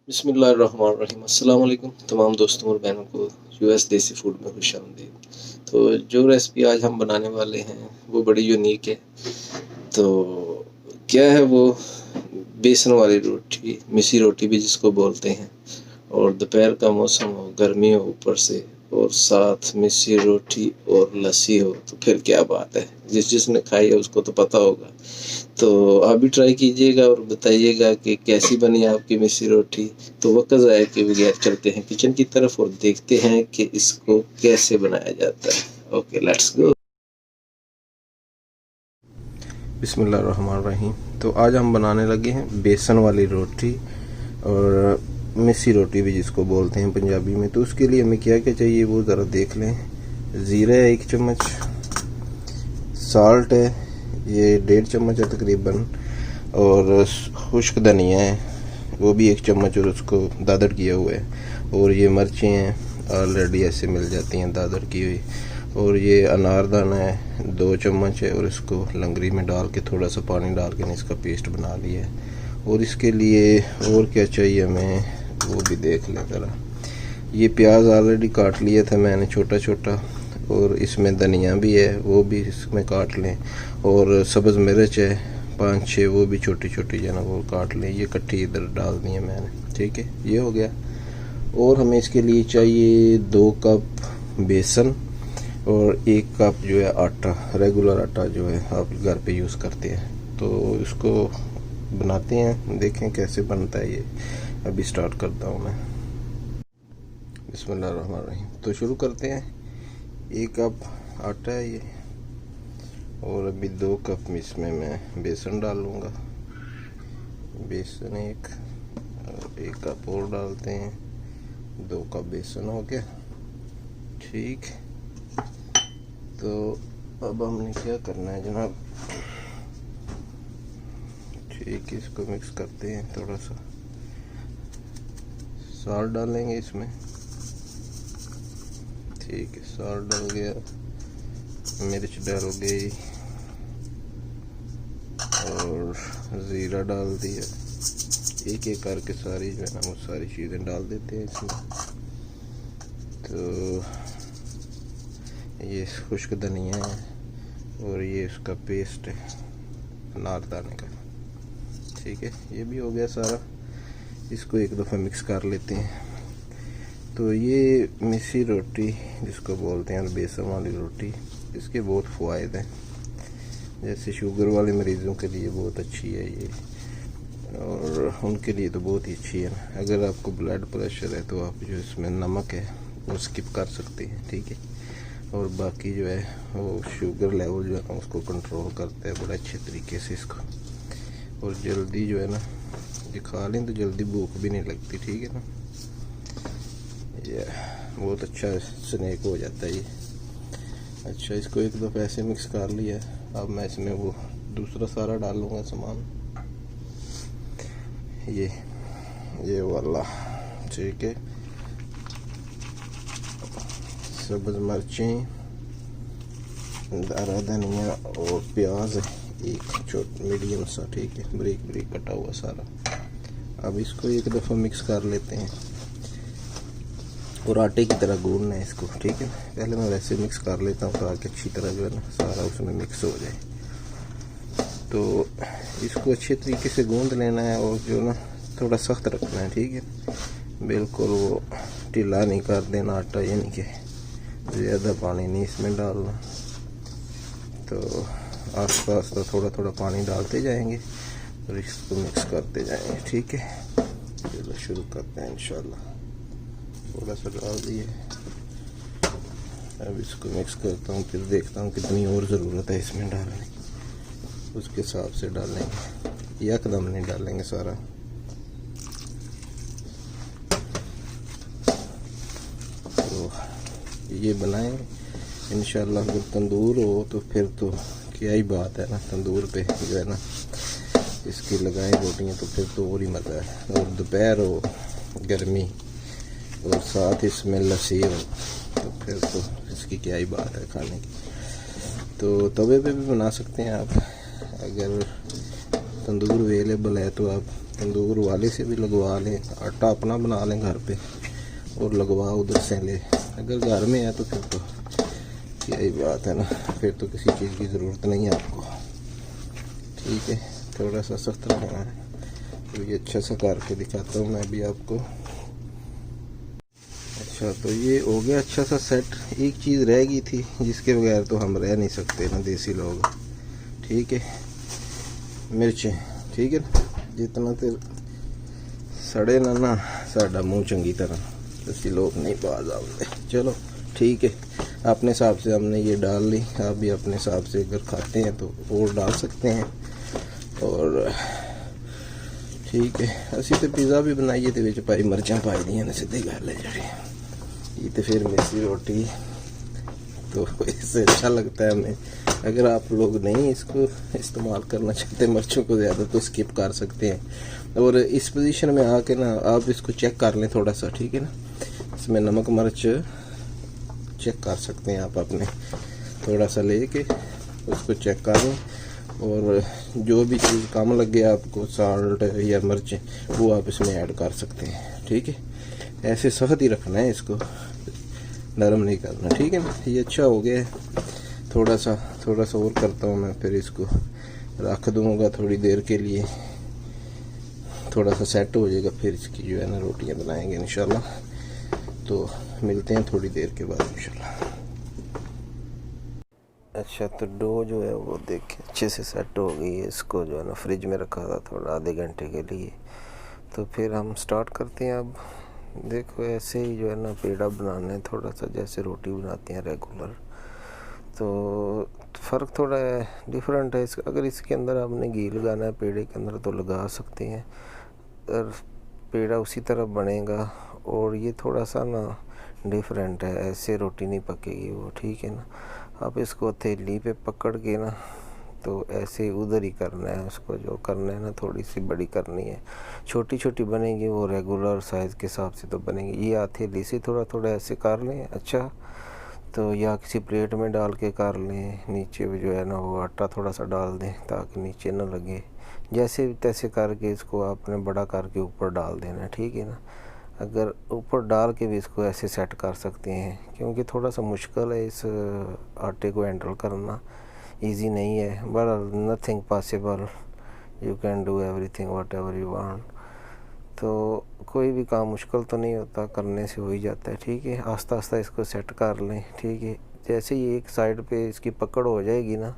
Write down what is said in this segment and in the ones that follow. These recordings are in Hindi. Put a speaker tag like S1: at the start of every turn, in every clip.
S1: बिस्मिल्लाहिर्रहमानिर्रहीम। अस्सलाम वालेकुम तमाम दोस्तों और बहनों को यूएस देसी फूड में खुशामदीद। तो जो रेसिपी आज हम बनाने वाले हैं वो बड़ी यूनिक है। तो क्या है वो, बेसन वाली रोटी, मिसी रोटी भी जिसको बोलते हैं, और दोपहर का मौसम हो, गर्मी हो ऊपर से, और साथ मिसी रोटी और लस्सी हो तो फिर क्या बात है। जिसने खाई है उसको तो पता होगा। तो आप भी ट्राई कीजिएगा और बताइएगा कि कैसी बनी आपकी मिसी रोटी। तो वक्त ज़ाया के बगैर चलते हैं किचन की तरफ और देखते हैं कि इसको कैसे बनाया जाता है। Okay, let's go. बिस्मिल्लाहिर्रहमानिर्रहीम। तो आज हम बनाने लगे हैं बेसन वाली रोटी और मिसी रोटी भी जिसको बोलते हैं पंजाबी में। तो उसके लिए हमें क्या क्या चाहिए वो ज़रा देख लें। ज़ीरा है 1 चम्मच, साल्ट है ये 1.5 चम्मच है तकरीबन, और खुश्क धनिया है वो भी 1 चम्मच और उसको दादड़ किया हुआ है, और ये मिर्चें हैं ऑलरेडी ऐसे मिल जाती हैं दादड़ की हुई, और ये अनारदाना है 2 चम्मच है, और इसको लंगरी में डाल के थोड़ा सा पानी डाल के इसका पेस्ट बना लिया है। और इसके लिए और क्या चाहिए हमें वो भी देख लें ज़रा। ये प्याज ऑलरेडी काट लिया था मैंने छोटा छोटा, और इसमें धनिया भी है वो भी इसमें काट लें, और सब्ज़ मिर्च है 5-6 वो भी छोटी छोटी जो है ना वो काट लें। ये इकट्ठी इधर डाल दी है मैंने, ठीक है, ये हो गया। और हमें इसके लिए चाहिए 2 कप बेसन और 1 कप जो है आटा, रेगुलर आटा जो है आप घर पे यूज़ करते हैं। तो इसको बनाते हैं, देखें कैसे बनता है ये। अभी स्टार्ट करता हूँ मैं। बिस्मिल्लाहिर्रहमानिर्रहीम। तो शुरू करते हैं। 1 कप आटा है ये, और अभी 2 कप इसमें मैं बेसन डालूँगा। बेसन 1 और 1 कप और डालते हैं, 2 कप बेसन हो गया, ठीक। तो अब हमने क्या करना है जनाब, ठीक, इसको मिक्स करते हैं। थोड़ा सा साल्ट डालेंगे इसमें, ठीक है, साल्ट डाल गया, मिर्च डाल गई, और ज़ीरा डाल दिया। एक एक करके सारी जो है ना वो सारी चीज़ें डाल देते हैं इसमें। तो ये खुश्क धनिया है, और ये उसका पेस्ट है अनारदाने का, ठीक है, ये भी हो गया सारा। इसको एक दफ़ा मिक्स कर लेते हैं। तो ये मिसी रोटी जिसको बोलते हैं बेसन वाली रोटी, इसके बहुत फ़ायदे हैं। जैसे शुगर वाले मरीज़ों के लिए बहुत अच्छी है ये, और उनके लिए तो बहुत ही अच्छी है ना। अगर आपको ब्लड प्रेशर है तो आप जो इसमें नमक है वो स्किप कर सकते हैं, ठीक है। और बाकी जो है वो शुगर लेवल जो है ना उसको कंट्रोल करता है बड़े अच्छे तरीके से इसको। और जल्दी जो है ना ये खा लें तो जल्दी भूख भी नहीं लगती, ठीक है ना। ये बहुत अच्छा स्नैक हो जाता है ये। अच्छा, इसको एक दफ़ा ऐसे मिक्स कर लिया। अब मैं इसमें वो दूसरा सारा डालूँगा सामान, ये वाला, ठीक है। सब्ज़ मिर्चें, हरा धनिया और प्याज 1 छोटा मीडियम सा, ठीक है, बारीक बारीक कटा हुआ सारा। अब इसको एक दफ़ा मिक्स कर लेते हैं, और आटे की तरह गूंदना है इसको, ठीक है। पहले मैं वैसे मिक्स कर लेता हूँ ताकि अच्छी तरह जो है ना सारा उसमें मिक्स हो जाए। तो इसको अच्छे तरीके से गूंद लेना है, और जो ना थोड़ा सख्त रखना है, ठीक है। बिल्कुल वो ढीला नहीं कर देना आटा, यानी कि ज़्यादा पानी नहीं इसमें डालना। तो आस्ता आस्ता थोड़ा थोड़ा पानी डालते जाएंगे और इसको मिक्स करते जाएंगे, ठीक है। चलो शुरू करते हैं इंशाल्लाह। थोड़ा सा डाल दिए, अब इसको मिक्स करता हूँ, फिर देखता हूँ कितनी और ज़रूरत है इसमें डालने, उसके हिसाब से डालेंगे, यकदम नहीं डालेंगे सारा। तो ये बनाएंगे इंशाल्लाह। अगर तंदूर हो तो फिर तो क्या ही बात है ना, तंदूर पे जो है ना इसकी लगाएं रोटियाँ तो फिर तो और ही मज़ा है। और दोपहर हो, गर्मी, और साथ इसमें लस्सी हो तो फिर तो इसकी क्या ही बात है खाने की। तो तवे पे भी बना सकते हैं आप, अगर तंदूर अवेलेबल है तो आप तंदूर वाले से भी लगवा लें, आटा अपना बना लें घर पे और लगवा उधर से ले। अगर घर में है तो फिर तो क्या ही बात है ना, फिर तो किसी चीज़ की ज़रूरत नहीं है आपको। ठीक है, थोड़ा सा सख्त रहना है। तो ये अच्छा सा करके दिखाता हूँ मैं भी आपको। अच्छा, तो ये हो गया अच्छा सा सेट। एक चीज़ रह गई थी जिसके बगैर तो हम रह नहीं सकते ना देसी लोग। ठीक है, मिर्चें। ठीक है, जितना तो सड़े ना साडा मुँह चंगी तरह तो लोग नहीं बाज आते। चलो ठीक है, अपने हिसाब से हमने ये डाल ली। आप भी अपने हिसाब से अगर खाते हैं तो और डाल सकते हैं। और ठीक है, असी तो पिज़्ज़ा भी बनाइए तो विच भाई मिर्चां पाई दियां ने, सीधी गल है जी। ये तो फिर मिसी रोटी तो इससे अच्छा लगता है हमें। अगर आप लोग नहीं इसको इस्तेमाल करना चाहते मिर्चों को ज़्यादा तो स्किप कर सकते हैं। और इस पोजीशन में आके ना आप इसको चेक कर लें थोड़ा सा। ठीक है ना, इसमें नमक मिर्च चेक कर सकते हैं आप अपने, थोड़ा सा लेके उसको चेक कर लें। और जो भी चीज़ कम लगे आपको, साल्ट या मिर्च, वो आप इसमें ऐड कर सकते हैं। ठीक है, ऐसे सख्त ही रखना है इसको, नरम नहीं करना। ठीक है ना, ये अच्छा हो गया है। थोड़ा सा और करता हूँ मैं, फिर इसको रख दूँगा थोड़ी देर के लिए, थोड़ा सा सेट हो जाएगा। फिर इसकी जो है ना रोटियाँ बनाएंगे इंशाल्लाह। तो मिलते हैं थोड़ी देर के बाद इंशाल्लाह। अच्छा, तो डो जो है वो देखें अच्छे से सेट हो गई है। इसको जो है ना फ्रिज में रखा था थोड़ा आधे घंटे के लिए। तो फिर हम स्टार्ट करते हैं। अब देखो ऐसे ही जो है ना पेड़ा बनाना है, थोड़ा सा जैसे रोटी बनाते हैं रेगुलर। तो फ़र्क थोड़ा है, डिफरेंट है। अगर इसके अंदर आपने घी लगाना है पेड़े के अंदर तो लगा सकते हैं, और पेड़ा उसी तरह बनेगा। और ये थोड़ा सा ना डिफरेंट है, ऐसे रोटी नहीं पकेगी वो। ठीक है ना, आप इसको हथेली पे पकड़ के ना तो ऐसे उधर ही करना है उसको, जो करना है ना थोड़ी सी बड़ी करनी है। छोटी छोटी बनेगी वो रेगुलर साइज़ के हिसाब से तो बनेगी। ये हथेली से थोड़ा थोड़ा ऐसे कर लें। अच्छा, तो या किसी प्लेट में डाल के कर लें। नीचे भी जो है ना वो आटा थोड़ा सा डाल दें ताकि नीचे ना लगे। जैसे तैसे करके इसको आपने बड़ा करके ऊपर डाल देना। ठीक है ना, अगर ऊपर डाल के भी इसको ऐसे सेट कर सकते हैं, क्योंकि थोड़ा सा मुश्किल है इस आटे को हैंडल करना, इजी नहीं है। But nothing possible, you can do everything what ever you want. तो कोई भी काम मुश्किल तो नहीं होता, करने से हो ही जाता है। ठीक है, आस्ता आस्ता इसको सेट कर लें। ठीक है, जैसे ही एक साइड पे इसकी पकड़ हो जाएगी ना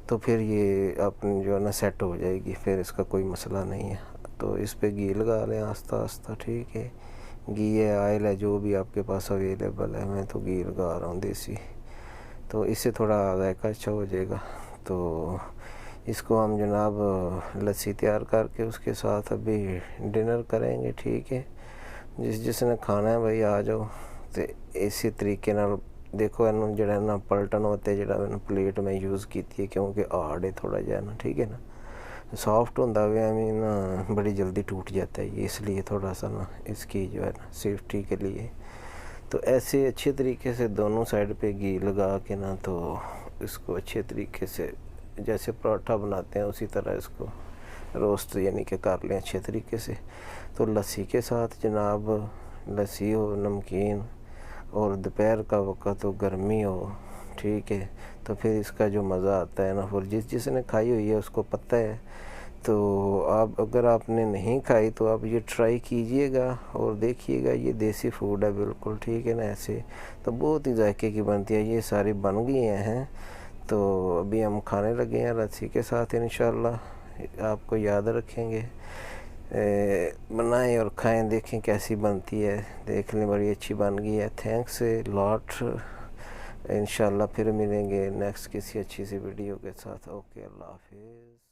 S1: तो फिर ये अपनी जो है ना सेट हो जाएगी, फिर इसका कोई मसला नहीं है। तो इस पे घी लगा लें आस्ता आस्ता। ठीक है, घी है, ऑयल है, जो भी आपके पास अवेलेबल है। मैं तो घी लगा रहा हूँ देसी, तो इससे थोड़ा जायका अच्छा हो जाएगा। तो इसको हम जनाब लस्सी तैयार करके उसके साथ अभी डिनर करेंगे। ठीक है, जिसने खाना है भाई आ जाओ। तो इसी तरीके नाल देखो इनू जड़ा ना पलटन होते जड़ा मैंने प्लेट में यूज़ की है, क्योंकि हार्ड है थोड़ा जहा ना। ठीक है ना, सॉफ्ट होता हुआ हमें ना बड़ी जल्दी टूट जाता है ये, इसलिए थोड़ा सा ना इसकी जो है ना सेफ्टी के लिए। तो ऐसे अच्छे तरीके से दोनों साइड पे घी लगा के ना तो इसको अच्छे तरीके से जैसे पराठा बनाते हैं उसी तरह इसको रोस्ट यानी कि कर लें अच्छे तरीके से। तो लस्सी के साथ जनाब, लस्सी हो, नमकीन, और दोपहर का वक़्त हो, गर्मी हो। ठीक है, तो फिर इसका जो मज़ा आता है ना, फिर जिसने खाई हुई है उसको पता है। तो आप अगर आपने नहीं खाई तो आप ये ट्राई कीजिएगा और देखिएगा, ये देसी फूड है बिल्कुल। ठीक है ना, ऐसे तो बहुत ही जायके की बनती है। ये सारी बन गई हैं, तो अभी हम खाने लगे हैं लस्सी के साथ इंशाल्लाह। आपको याद रखेंगे, बनाएं और खाएं, देखें कैसी बनती है। देख लें बड़ी अच्छी बन गई है। Thanks a lot. इंशाल्लाह फिर मिलेंगे नेक्स्ट किसी अच्छी सी वीडियो के साथ। ओके, अल्लाह हाफिज़।